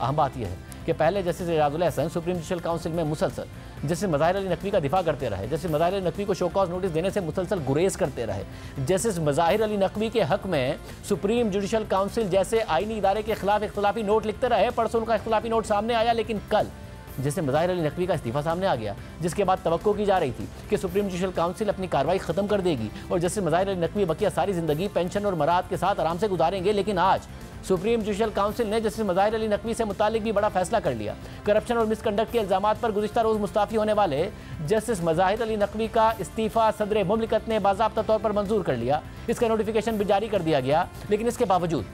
अहम बात यह है कि पहले justice Ejazul Hasan supreme judicial council में मुसलसल जस्टिस मज़ाहिर अली नकवी का दिफा करते रहे, जस्टिस मज़ाहिर अली नकवी को शो कॉज नोटिस देने से मुसलसल गुरेज करते रहे, जस्टिस मज़ाहिर अली नकवी के हक में सुप्रीम जुडिशल काउंसिल जैसे आईनी इदारे के खिलाफ इख्तिलाफी नोट लिखते रहे। परसों उनका इख्तिलाफी नोट सामने आया, लेकिन कल जिससे मज़ाहिर अली नकवी का इस्तीफ़ा सामने आ गया, जिसके बाद तवक्को की जा रही थी कि सुप्रीम जुडिशल काउंसिल अपनी कार्रवाई ख़त्म कर देगी और जस्टिस मज़ाहिर अली नकवी बकिया सारी ज़िंदगी पेंशन और मराहत के साथ आराम से गुजारेंगे। लेकिन आज सुप्रीम जुडिशल काउंसिल ने जस्टिस मज़ाहिर अली नकवी से मुतालिक भी बड़ा फैसला कर लिया। करप्शन और मिसकंडक्ट के इल्ज़ामात पर गुज़िश्ता रोज़ मुस्ताफ़ी होने वाले जस्टिस मज़ाहिर अली नकवी का इस्तीफ़ा सदर मुमलिकत ने बाज़ाब्ता तौर पर मंजूर कर लिया। इसका नोटिफिकेशन भी जारी कर दिया गया, लेकिन इसके बावजूद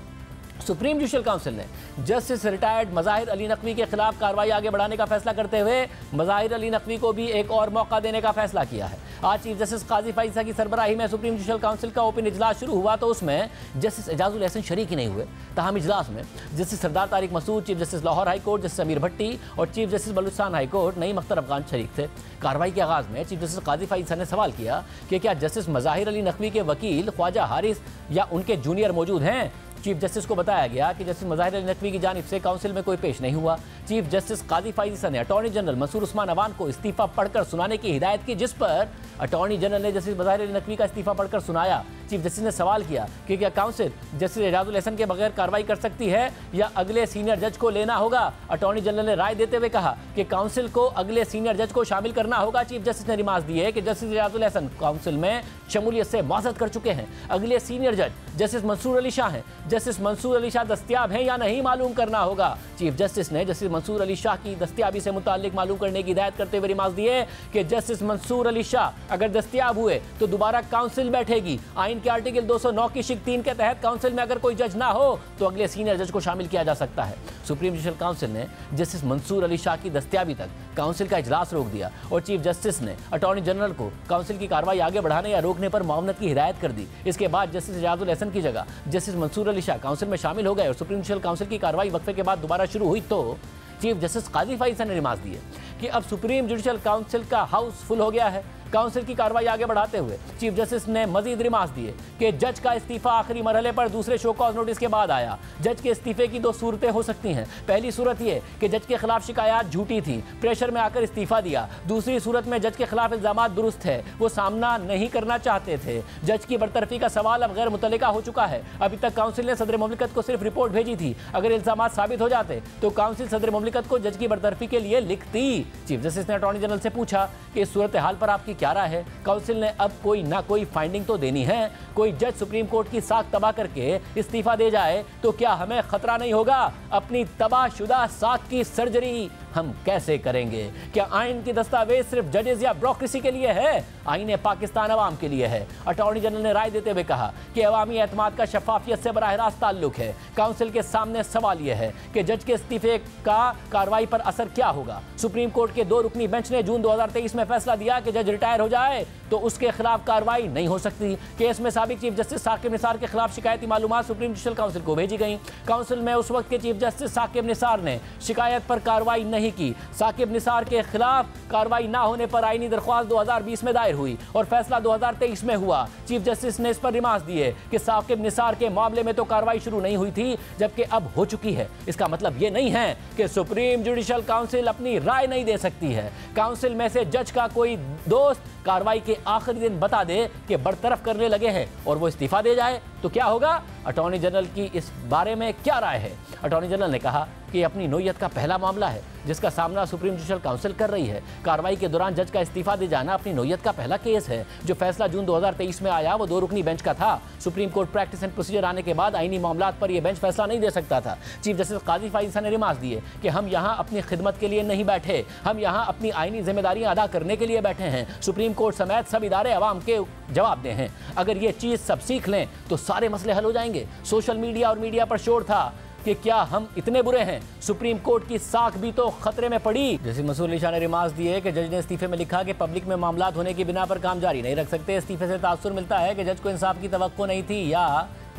सुप्रीम जुडिशल काउंसिल ने जस्टिस रिटायर्ड मज़ाहिर अली नकवी के खिलाफ कार्रवाई आगे बढ़ाने का फैसला करते हुए मज़ाहिर अली नकवी को भी एक और मौका देने का फैसला किया है। आज चीफ जस्टिस काजी फैज़ा की सरबराही में सुप्रीम जुडिशल काउंसिल का ओपन इजलास शुरू हुआ तो उसमें जस्टिस एजाजुल हसन शरीक ही नहीं हुए। तहम इजलास में justice Sardar Tariq Masood, chief justice Lahore high court justice Amir Bhatti और chief justice Balochistan high court Naeem Akhtar Afghan शरीक थे। कार्रवाई के आगाज़ में चीफ जस्टिस काजी फैज़ा ने सवाल किया कि क्या जस्टिस मज़ाहिर अली नकवी के वकील ख्वाजा हारिस या उनके जूनियर मौजूद हैं। चीफ जस्टिस को बताया गया कि जस्टिस मज़ाहिर अली नकवी की जानिब से काउंसिल में कोई पेश नहीं हुआ। चीफ जस्टिस काजी फैज़ा ने अटॉर्नी जनरल मंसूर उस्मान अवान को इस्तीफ़ा पढ़कर सुनाने की हिदायत की, जिस पर अटॉर्नी जनरल ने जस्टिस मज़ाहिर अली नकवी का इस्तीफ़ा पढ़कर सुनाया। चीफ जस्टिस ने सवाल किया कि क्या काउंसिल जस्टिस एजाजुल हसन के बगैर कार्रवाई कर सकती है या अगले सीनियर जज को लेना होगा। अटॉर्नी जनरल ने राय देते हुए कहा कि काउंसिल को अगले सीनियर जज को शामिल करना होगा। चीफ जस्टिस ने रिमार्क दिए कि जस्टिस एजाजुल हसन काउंसिल में शमूलियत से मुआज़त कर चुके हैं। अगले सीनियर जज जस्टिस मंसूर अली शाह हैं। जस्टिस मंसूर अली शाह दस्तयाब हैं या नहीं मालूम करना होगा। चीफ जस्टिस ने जस्टिस मंसूर अली शाह की दस्तयाबी से मुताल्लिक मालूम करने की हिदायत करते हुए रिमार्क दिए कि जस्टिस मंसूर अली शाह अगर दस्तयाब हुए तो दोबारा काउंसिल बैठेगी। आइन के आर्टिकल 209 की शिक 3 के तहत काउंसिल में अगर कोई जज ना हो तो अगले सीनियर जज को शामिल किया जा सकता है। सुप्रीम जुडिशल काउंसिल ने जस्टिस मंसूर अली शाह की दस्तयाबी तक काउंसिल का इजलास रोक दिया और चीफ जस्टिस ने अटॉर्नी जनरल को काउंसिल की कार्रवाई आगे बढ़ाने या रोकने पर मुआवनत की हिदायत कर दी। इसके बाद जस्टिस एजाजुल हसन की जगह जस्टिस मंसूर अली शाह काउंसिल में शामिल हो गए और सुप्रीम जुडिशल काउंसिल की कार्रवाई वक्फे के बाद दोबारा शुरू हुई तो चीफ जस्टिस काजी फैज़ा ने रिमार्क दिए कि अब सुप्रीम जुडिशल काउंसिल का हाउस फुल हो गया है। काउंसिल की कार्रवाई आगे बढ़ाते हुए चीफ जस्टिस ने मजीद रिमार्क दिए कि जज का इस्तीफा आखिरी मरहले पर दूसरे शो कॉज नोटिस के बाद आया। जज के इस्तीफे की दो सूरतें हो सकती हैं। पहली सूरत यह कि जज के खिलाफ शिकायत झूठी थी, प्रेशर में आकर इस्तीफा दिया। दूसरी सूरत में जज के खिलाफ इल्जामात दुरुस्त है, वो सामना नहीं करना चाहते थे। जज की बरतरफी का सवाल अब गैर मुतल्लिका हो चुका है। अभी तक काउंसिल ने सदर मुमलिकत को सिर्फ रिपोर्ट भेजी थी। अगर इल्जामात साबित हो जाते तो काउंसिल सदर मुमलिकत को जज की बरतरफी के लिए लिखती। चीफ जस्टिस ने अटॉर्नी जनरल से पूछा कि इस सूरत हाल पर आपकी क्या राय है। काउंसिल ने अब कोई ना कोई फाइंडिंग तो देनी है। कोई जज सुप्रीम कोर्ट की साख तबाह करके इस्तीफा दे जाए तो क्या हमें खतरा नहीं होगा? अपनी तबाहशुदा साख की सर्जरी हम कैसे करेंगे? क्या आइन की दस्तावेज सिर्फ जजेस या ब्यूरोक्रेसी के लिए है? आइन पाकिस्तान अवाम के लिए है। अटॉर्नी जनरल ने राय देते हुए कहा कि अवामी एतमाद का शफाफियत से बराह रास्त ताल्लुक है। काउंसिल के सामने सवाल यह है कि जज के इस्तीफे का कार्रवाई पर असर क्या होगा। सुप्रीम कोर्ट के 2 रुकनी बेंच ने जून 2023 में फैसला दिया कि जज रिटायर हो जाए तो उसके खिलाफ कार्रवाई नहीं हो सकती। केस में साबिक चीफ जस्टिस साकिब निसार के खिलाफ शिकायती मालूमात सुप्रीम जुडिशल काउंसिल को भेजी गई। काउंसिल में उस वक्त के चीफ जस्टिस साकिब निसार ने शिकायत पर कार्रवाई नहीं की। साकिब निसार के खिलाफ कार्रवाई ना होने पर आईनी दरख्वास्त 2020 में दायर हुई और फैसला 2023 में हुआ। चीफ जस्टिस ने इस पर रिमार्क दिए कि साकिब निसार के मामले में तो कार्रवाई शुरू नहीं हुई थी, जबकि अब हो चुकी है। इसका मतलब ये नहीं है कि सुप्रीम जुडिशल काउंसिल अपनी राय नहीं दे सकती है। काउंसिल में से जज का कोई दोस्त कार्रवाई के आखिरी दिन बता दे कि बरतरफ करने लगे हैं और वो इस्तीफा दे जाए तो क्या होगा? अटॉर्नी जनरल की इस बारे में क्या राय है? अटॉर्नी जनरल ने कहा कि अपनी नोयत का पहला मामला है जिसका सामना सुप्रीम जुडिशल काउंसिल कर रही है। कार्रवाई के दौरान जज का इस्तीफा दे जाना अपनी नोयत का पहला केस है। जो फैसला जून 2023 में आया वो 2 रुकनी बेंच का था। Supreme court practice and procedure आने के बाद आईनी मामलात पर यह बेंच फैसला नहीं दे सकता था। चीफ जस्टिस काजी फैज़ा ने रिमार्क दिए कि हम यहाँ अपनी खिदमत के लिए नहीं बैठे, हम यहाँ अपनी आईनी जिम्मेदारियाँ अदा करने के लिए बैठे हैं। सुप्रीम कोर्ट समेत सब इदारे अवाम के जवाब दे हैं। अगर ये चीज़ सब सीख लें तो सारे मसले हल हो जाएंगे। सोशल मीडिया और मीडिया पर शोर था कि क्या हम इतने बुरे हैं? सुप्रीम कोर्ट की साख भी तो खतरे में पड़ी। जस्टिस मंसूर अली शाह ने रिमार्क दिए कि जज ने इस्तीफे में लिखा कि पब्लिक में मामलात होने की बिना पर काम जारी नहीं रख सकते। इस्तीफे से तासुर मिलता है कि जज को इंसाफ की तवक्को नहीं थी या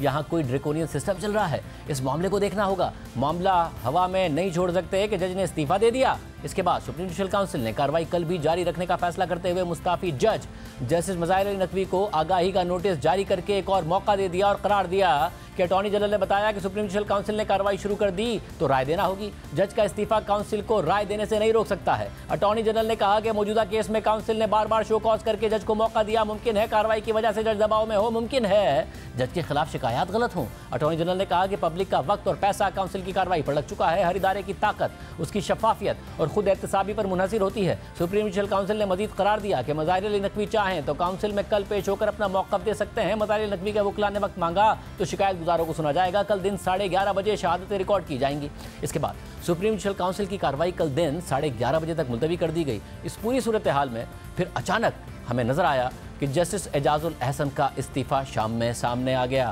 यहाँ कोई ड्रेकोनियन सिस्टम चल रहा है? इस मामले को देखना होगा। मामला हवा में नहीं छोड़ सकते कि जज ने इस्तीफा दे दिया। इसके बाद सुप्रीम जुडिशल काउंसिल ने कार्रवाई कल भी जारी रखने का फैसला करते हुए मुस्ताफी जज जस्टिस मज़ाहिर अली नकवी को आगाही का नोटिस जारी करके एक और मौका दे दिया और करार दिया कि अटॉर्नी जनरल ने बताया कि सुप्रीम जुडिशल काउंसिल ने कार्रवाई शुरू कर दी तो राय देना होगी। जज का इस्तीफा काउंसिल को राय देने से नहीं रोक सकता है। अटॉर्नी जनरल ने कहा कि मौजूदा केस में काउंसिल ने बार बार शो कॉज करके जज को मौका दिया। मुमकिन है कार्रवाई की वजह से जज दबाव में हो, मुमकिन है जज के खिलाफ शिकायत गलत हो। अटॉर्नी जनरल ने कहा कि पब्लिक का वक्त और पैसा काउंसिल की कार्रवाई पर लग चुका है। हर इदारे की ताकत उसकी शफाफियत और खुद एहतसाबी पर मुनहसिर होती है। सुप्रीम जुडिशल काउंसिल ने मजीद करार दिया कि मज़ाहिर अली नकवी चाहें तो काउंसिल में कल पेश होकर अपना मौक़िफ़ दे सकते हैं। मज़ाहिर अली नकवी के वकील ने वक्त मांगा तो शिकायत गुजारों को सुना जाएगा। कल दिन 11:30 बजे शहादतें रिकॉर्ड की जाएंगी। इसके बाद सुप्रीम जुडिशल काउंसिल की कार्रवाई कल दिन 11:30 बजे तक मुलतवी कर दी गई। इस पूरी सूरत हाल में फिर अचानक हमें नजर आया कि जस्टिस एजाजुल अहसन का इस्तीफा शाम में सामने आ गया।